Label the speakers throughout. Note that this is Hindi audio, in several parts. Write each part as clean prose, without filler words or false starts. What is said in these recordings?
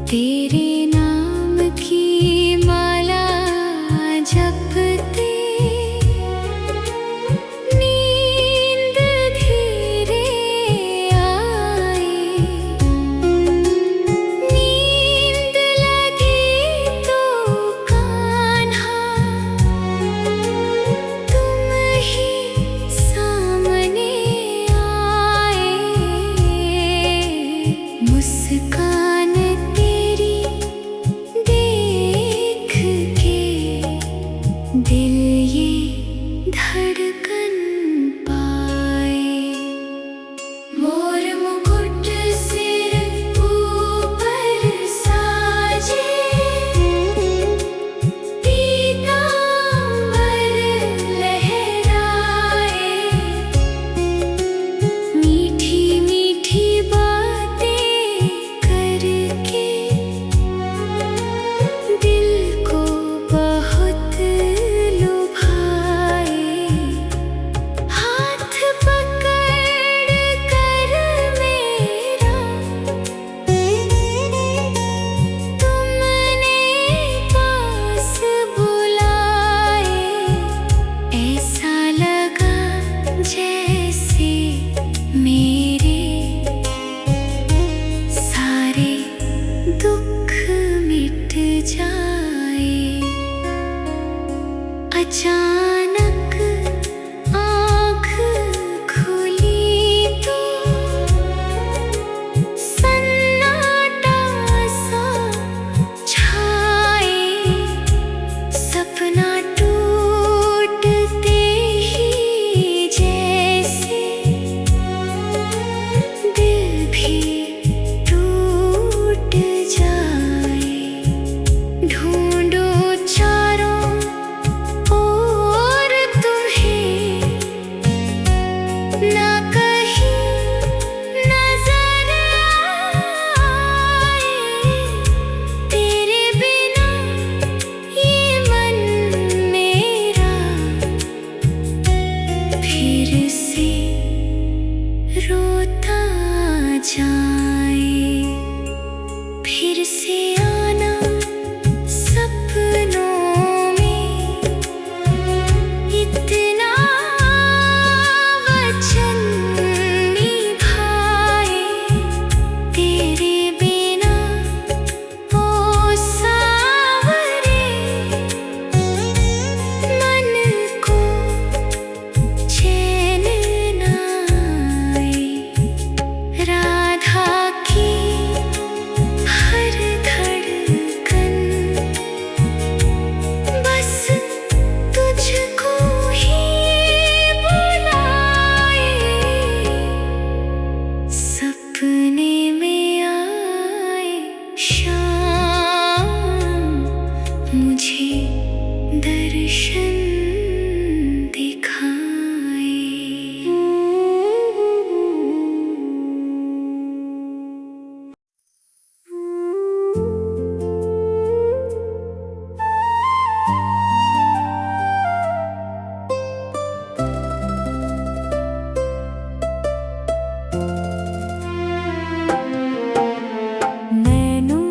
Speaker 1: तेरे नाम की माला जपते नींद धीरे आए। नींद लगी तो कान्हा तुम ही सामने आए। मुस्कान तेरी देख के दिल ये धड़कन पाए। मोर मुकुट सिर ऊपर साजे, पीतांबर लहराए। मीठी मीठी बातें करके दिल को बहुत लुभाए। हाथ पकड़ कर मेरा तुमने पास बुलाए। ऐसा लगा जैसे मेरे सारे दुख मिट जाए। अचानक आँख खुली तो सन्नाटा सा छाए। सपना टूटते ही जैसे दिल भी टूट जाए। ढूंढो चारों ओर तुम्हें, ना कहीं नजर आए। तेरे बिना ये मन मेरा फिर से रोता जाए। फिर से आना सपनों में, इतना वचन निभाए। तेरे बिना ओ सावरे मन को चैन न आए। राधा की हर धड़कन बस तुझको ही बुलाए। सपने में आए शाम, मुझे दर्शन दिखाए। नैनों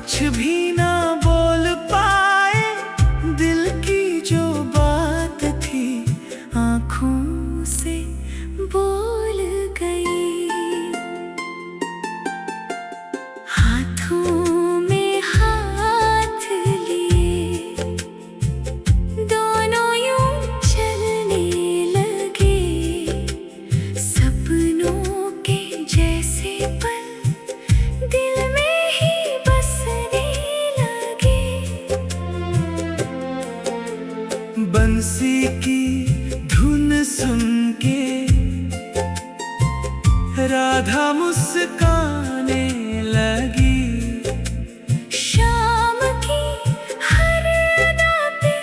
Speaker 2: कुछ भी ना बोल पाए, दिल की जो बात थी आँखों से
Speaker 1: बोल गई। हाथों में हाथ लिए दोनों यूं चलने लगे, सपनों के जैसे पल दिल में ही बसने लगे।
Speaker 2: बंसी की धुन सुन के राधा मुस्काने लगी।
Speaker 1: शाम की हर अदा पे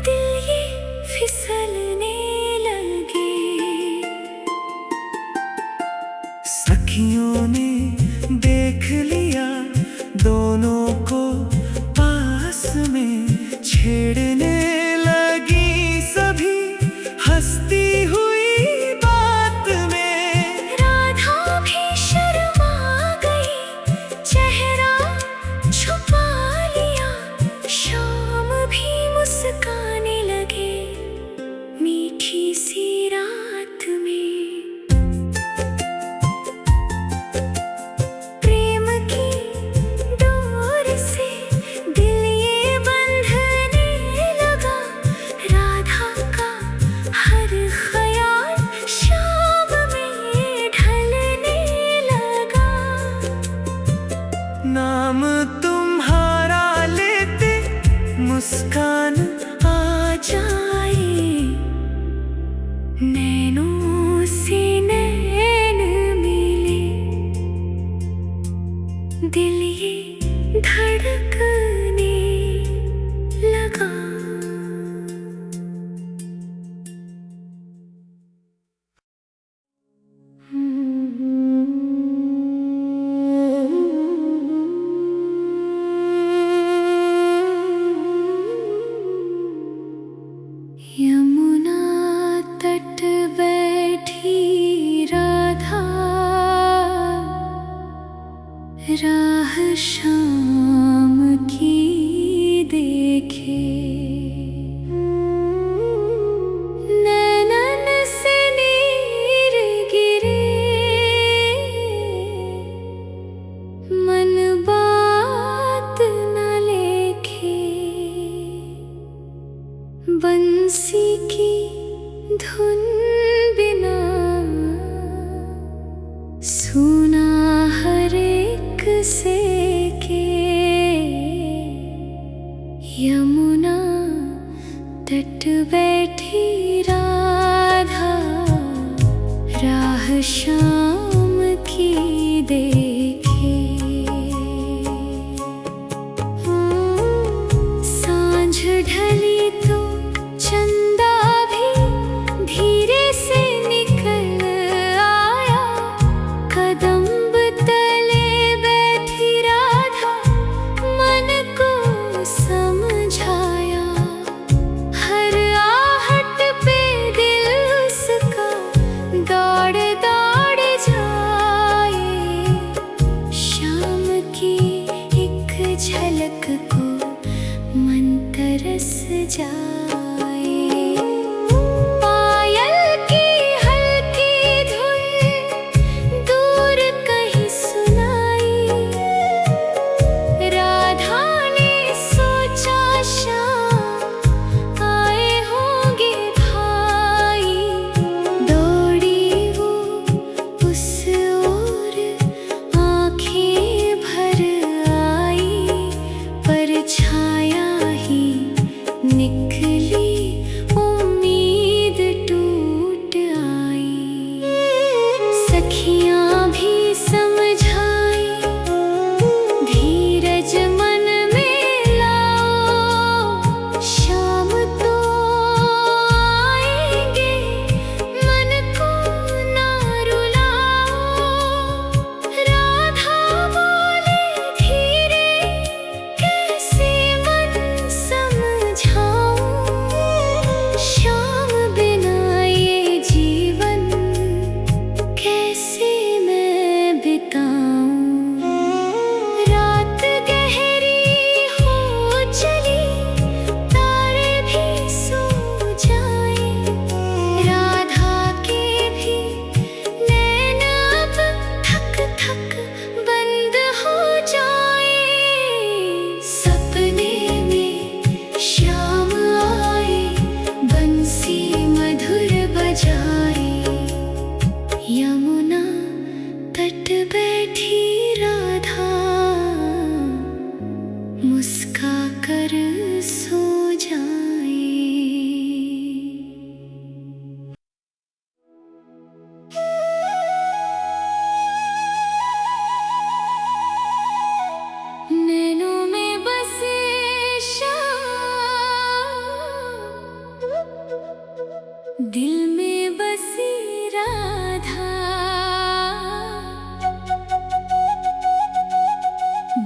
Speaker 1: दिल ये फिसलने लगे।
Speaker 2: सखियों ने देख लिया दोनों को पास में, छेड़ने लगी सभी हंसती हुई बात में।
Speaker 1: राधा भी शर्मा गई, चेहरा छुपा लिया। शाम भी मुस्काने लगे मीठी सी रात में। प्रेम की डोर से दिल ये बंधने लगा। राधा का हर ख्याल शाम में ढलने लगा।
Speaker 2: नाम तुम्हारा लेते मुस्कान आ
Speaker 1: जाए, नैनों से नैन मिले, दिल ये धड़कने लगा। यमुना तट बैठी राधा, राह शाम की देखे। नैनन से नीर गिरे, मन बात न लेखे। बंसी की धुन बिना सुना हर एक से के। यमुना तट बैठी राधा, राह शाम की देखे। सांझ ढली तो चंदा भी धीरे से निकल आया। कदम्ब तले बैठी राधा, मन को समझाया। हर आहट पे दिल उसका दौड़ दौड़ जाए। शाम की एक झलक को मन तरस जाए। पायल की हल्की धुन दूर कहीं सुनाई। राधा ने सोचा शाम आए होंगे भाई। दौड़ी वो उस ओर, आंखें भर आई। परछाया ही निकल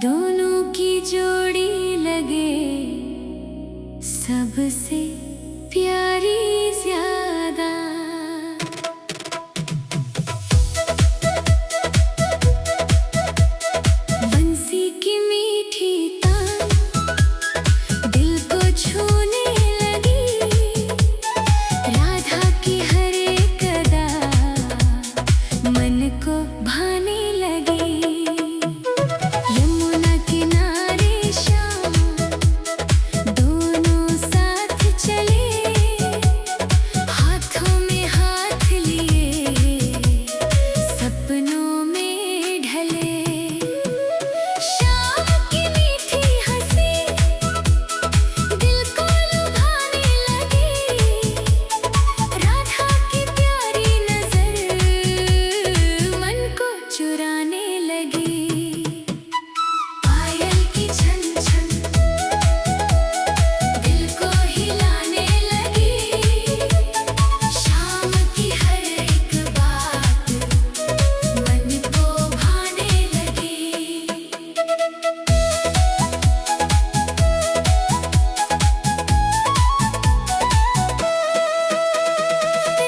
Speaker 1: दोनों की जोड़ी लगे सबसे प्यारी ज्यादा। बंसी की मीठी तान दिल को छूने लगी, राधा की हर एक अदा मन को भाने लगी। यमुना किनारे शाम दोनों साथ चले, हाथों में हाथ लिए सपनों में ढले। शाम की मीठी हंसी दिल को लुभाने लगी, राधा की प्यारी नजर मन को चुराने लगी। पायल की छन छन दिल को हिलाने लगी, शाम की हर एक बात मन को भाने लगी।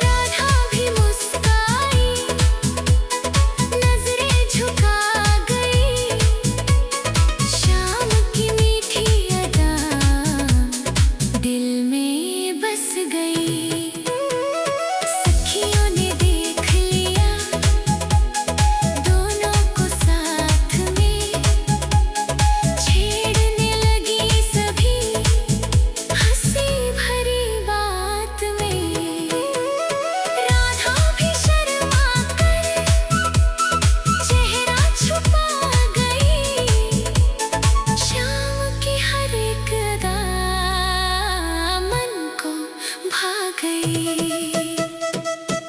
Speaker 1: राधा भी मुस्काई, नजरें झुका गई, शाम की मीठी अदा दिल में बस गई। सखियों ने देख लिया दोनों को साथ में, छेड़ने लगी सभी हंसी भरी बात में। राधा भी शर्मा कर चेहरा छुपा गई, शाम की हर एक अदा मन को भा गई।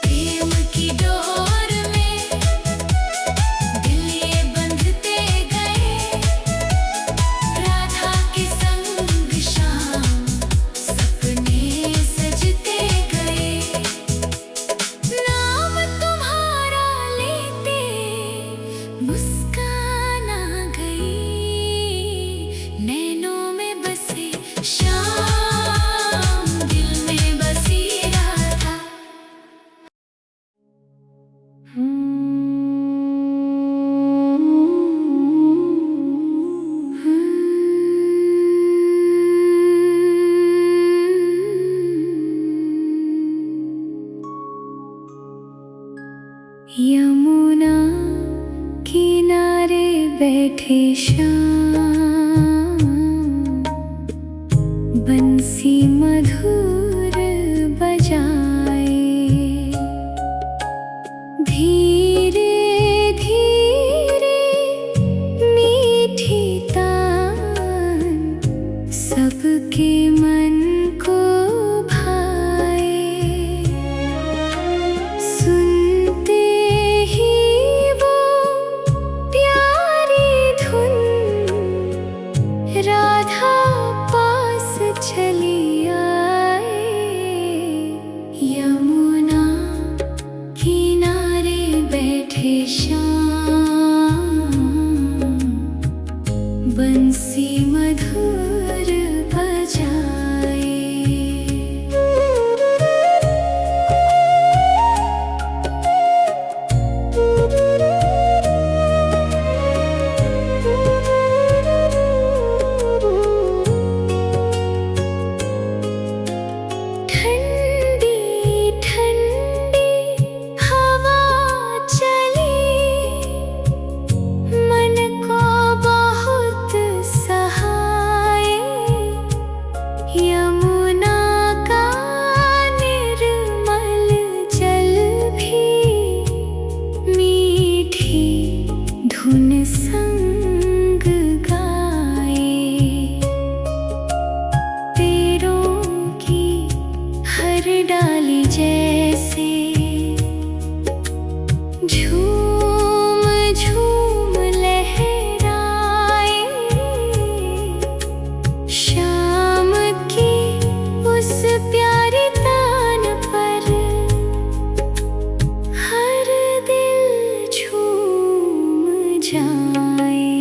Speaker 1: प्रेम की डोर में दिल ये बंधते गए, राधा के संग शाम सपने सजते गए। नाम तुम्हारा लेते मुस्कान आ गई, नैनों में बसे शाम दिल में बसी राधा। यमुना किनारे बैठे श्याम, बंसी मधुर बजाए, धीरे धीरे मीठी तान सबके मन को भाए। सुनते ही वो प्यारी धुन राधा पास चली आए। यमुना किनारे बैठे श्याम, बंसी मधुर बजाए। ठंडी ठंडी हवा चली, मन को बहुत सहाय। यमुना का निर्मल जल भी मीठी धुन संग गाए। पेड़ों की हर डाली जैसे झूम झूम लहराए, शाम की उस प्यारी तान पर हर दिल झूम जाए।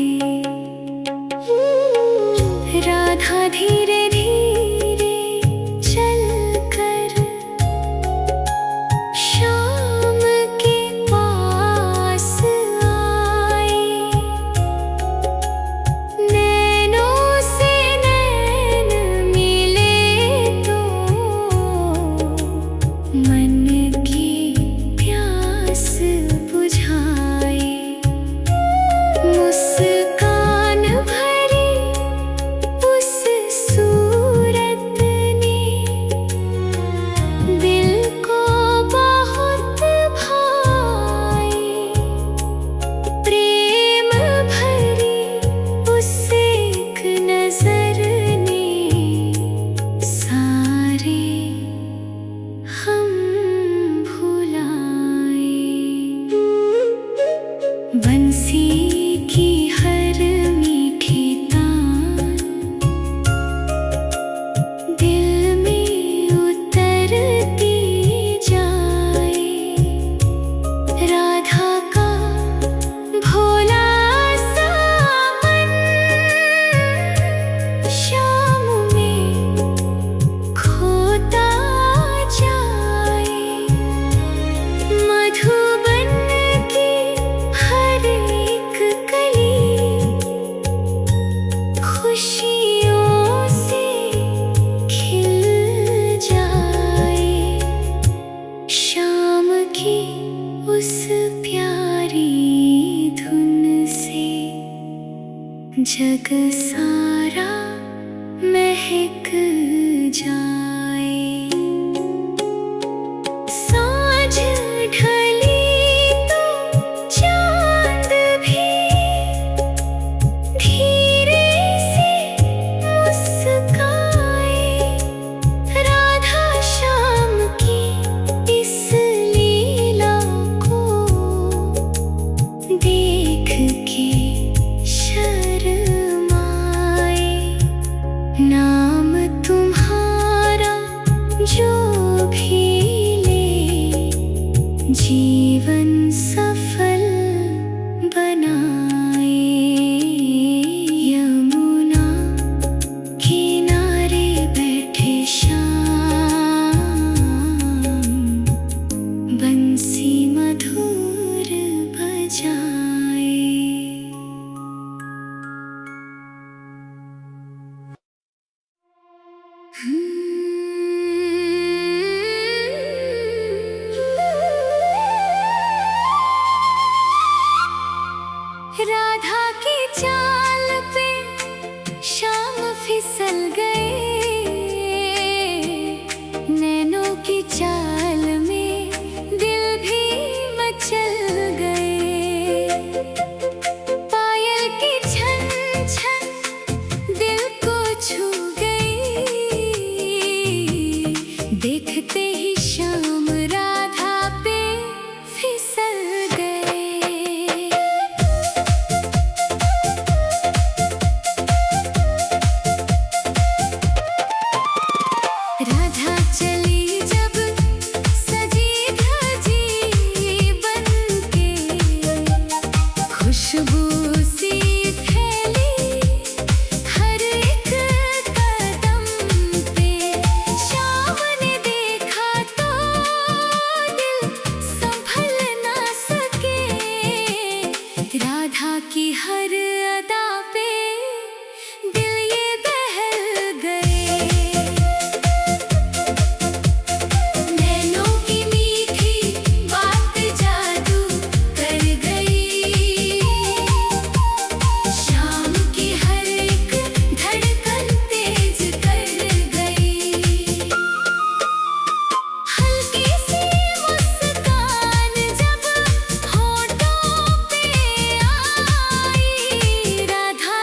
Speaker 1: की हर मीठी तान दिल में उतरती जाए। राधा का भोला सा मन शाम में खोता जाए। मधुबन की हर एक कली खुशियों से खिल जाए। शाम की उस प्यारी धुन से जग सारा महक जाए। सांझ ढली तो चांद भी धीरे से मुस्काए। राधा श्याम की इस लीला को देख के शर्माए। नाम तुम्हारा जो भी ले जीवन सफल बनाए। यमुना किनारे बैठे श्याम बंसी मधुर बजाए। राधा की चाल पे श्याम फिसल गए। नैनों की चाल में दिल भी मचल गए। पायल की छन छन दिल को छू गई। देखते ही श्याम राधा पे फिसल गए। राधा चली जब सजी धजी बनके। खुशबू सी फैली हर एक कदम पे। श्याम ने देखा तो दिल संभल ना सके। राधा की हर अदा पे दिल ये बहल गए। नैनों की मीठी बात जादू कर गई। शाम की हर एक धड़कन तेज कर गई। हल्की सी मुस्कान जब होठों पे आई। राधा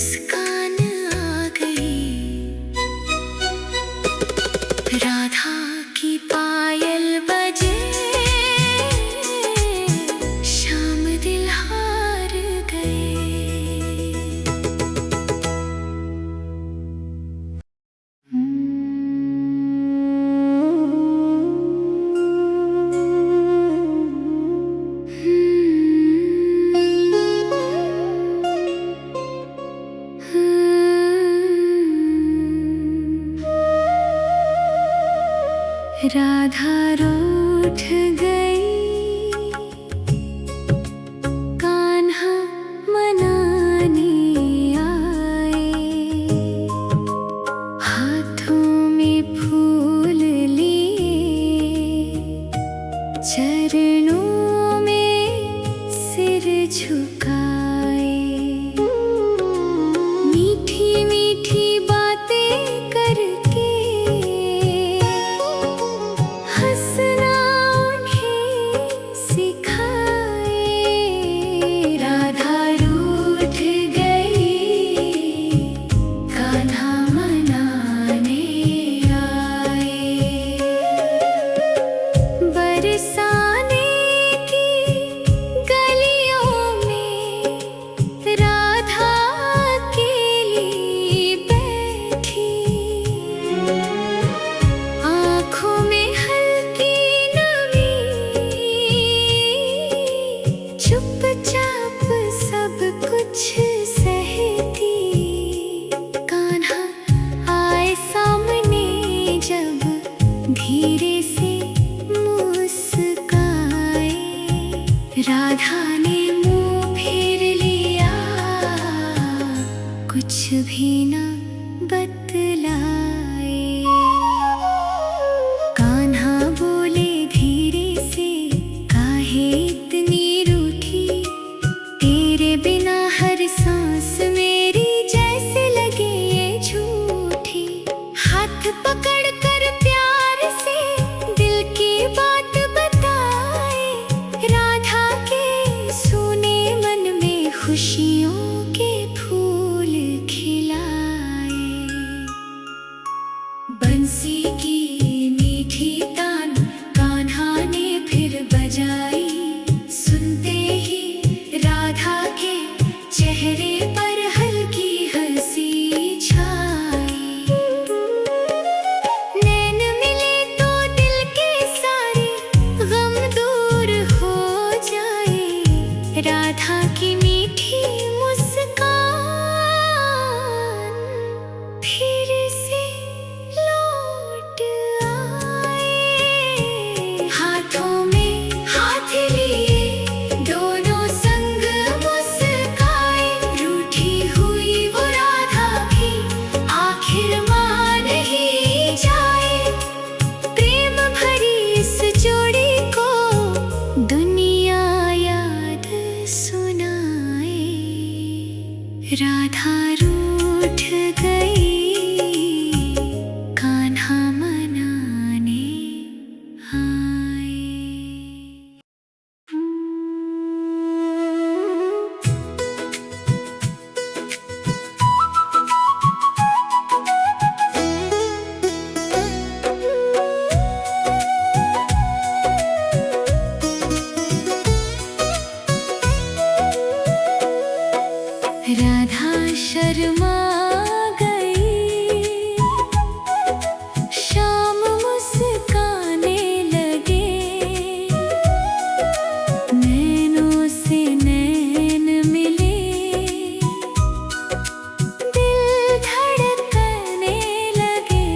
Speaker 1: मुस्कान आ गई। राधा की पायल बजे, शाम दिल हार गए। राधा रूठ गई, कान्हा मनाने आए। हाथों में फूल लिए, चरणों में सिर झुकाए। मीठी मीठी बातें करके हंसना उन्हें सिखाए। राधा रूठ गई, कान्हा मनाने आए। बरसाने की गलियों में राधा अकेली बैठी। आँखों में हल्की नमी, चुपचाप सब कुछ सहती। कान्हा आए सामने जब, धीरे से मुस्काए। राधा ने मुंह फेर लिया, कुछ भी न बतलाए। कान्हा बोले धीरे से, काहे इतनी रूठी? तेरे बिना हर सांस मेरी जैसे लगे ये झूठी। हाथ पकड़ कर प्यार से दिल की बात बताए। राधा के सूने मन में खुशियों के फूल खिलाए। बंसी की मीठी तान कान्हा ने फिर बजाई। सुनते ही राधा के चेहरे पर हल्की हंसी छाई। नैन मिले तो दिल के सारे गम दूर हो जाए। राधा की मीठी मुस्कान फिर से लौट आए। हाथों में हाथ लिए दोनों संग मुस्काए। रूठी हुई वो राधा भी आखिर मान ही जाए। प्रेम भरी इस जोड़ी को दुनिया याद सुनाए। राधा रूठ गई, कान्हा मनाने आए। राधा शर्मा गई, शाम मुस्काने लगे। नैनों से नैन मिले, दिल धड़कने लगे।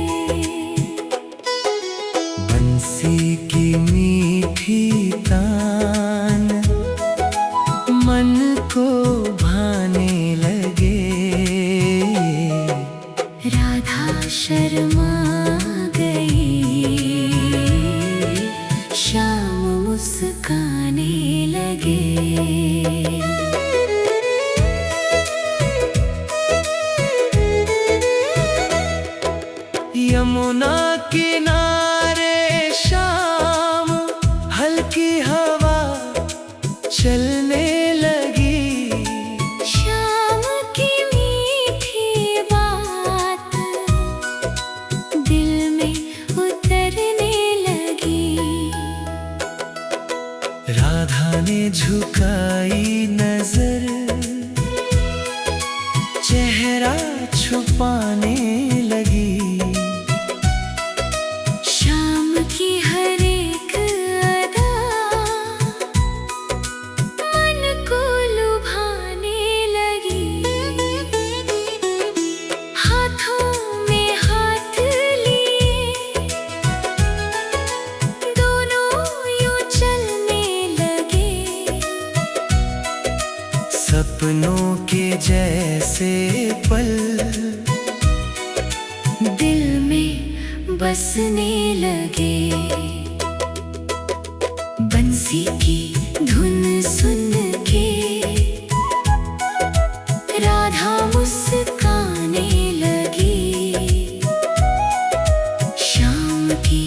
Speaker 2: बंसी की मीठी तान मन को भाने लगे।
Speaker 1: राधा शर्मा गई, शाम मुस्काने लगे।
Speaker 2: यमुना किनारे शाम हल्की हवा चलने लगी।
Speaker 1: शाम की मीठी
Speaker 2: चेहरा छुपाने लगी।
Speaker 1: शाम की हर एक अदा मन को लुभाने लगी। हाथों में हाथ लिए दोनों यूं चलने लगे।
Speaker 2: सपनों के जैसे पल
Speaker 1: दिल में बसने लगे। बंसी की धुन सुन के राधा मुस्काने लगी। शाम की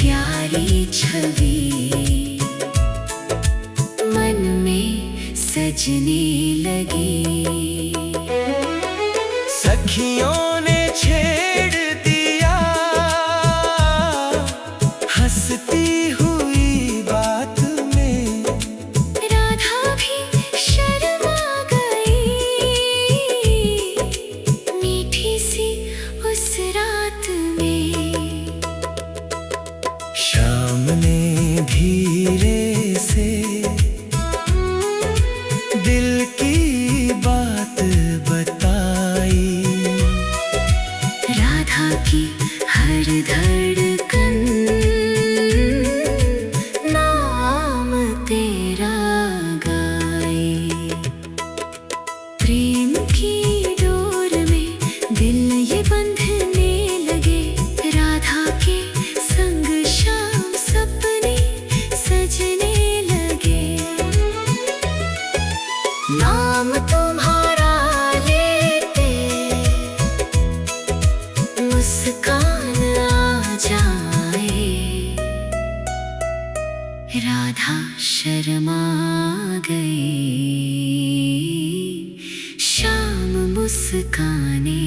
Speaker 1: प्यारी छवि मन में सजने लगी।
Speaker 2: सखियों ने छेड़ दिया हंसती हुई बात में।
Speaker 1: राधा भी शर्मा गई मीठी सी उस रात में।
Speaker 2: शाम ने धीरे से दिल की बात बताई।
Speaker 1: राधा की हर धड़कन नाम तेरा गाए। प्रेम की डोर में दिल ये बंधने लगे। राधा के संग शाम सपने सजने लगे। नाम तुम्हारा लेते मुस्कान आ जाए। राधा शर्मा गई शाम मुस्काने